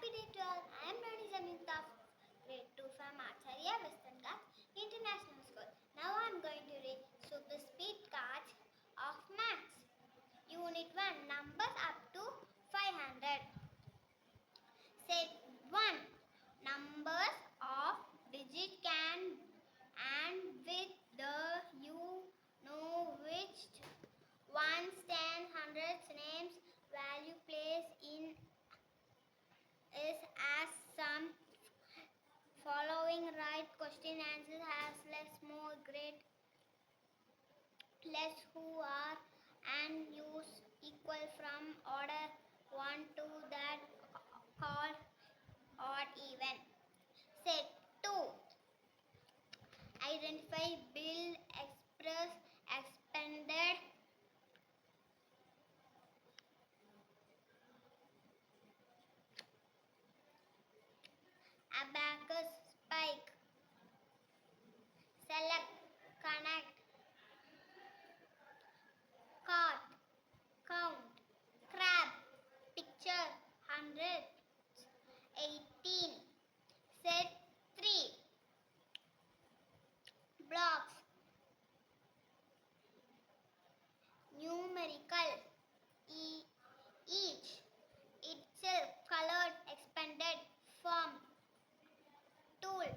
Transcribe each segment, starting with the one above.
Happy day to all. I am Rani Zamita, grade 2 from Acharya Western Ghats International School. Now I am going to read Super Speed Cards of Maths. Unit 1, numbers up to 500. Set 1, numbers of digit can and with the you know which ones, ten, hundreds, names, value, place in is as some following right question answers has less more great less who are and use equal from order 1 to that called odd even. Set 2, identify, build, express, expanded, abacus, spike, select, connect, cart, count, crab, picture, 100, 18. Set 3, blocks, numerical, each, itself, colored, expanded, form, tool,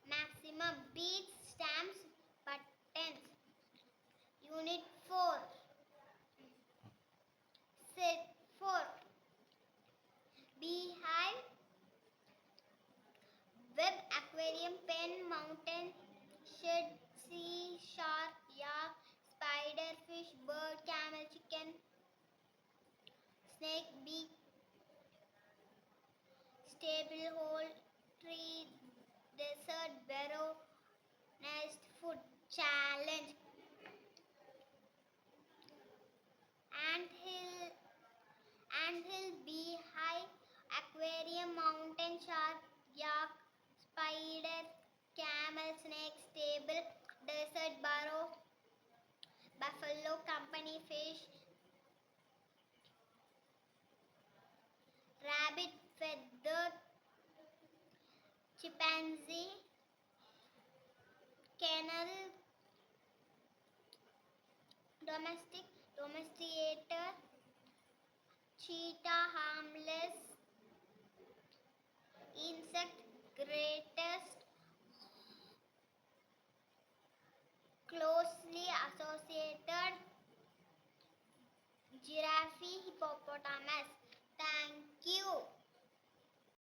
maximum, beads, stamps, buttons. Unit 4, set 4, beehive, web, aquarium, pen, mountain, shed, sea, shark, yak, spider, fish, bird, camel, chicken, snake, bee, stable, hole, tree, desert, barrow, nest, food, challenge, anthill, beehive, aquarium, mountain, shark, yak, spider, camel, snake, stable, desert, burrow, buffalo, company, fish, rabbit, feather, chimpanzee, kennel, domestic, domesticator, cheetah, harmless,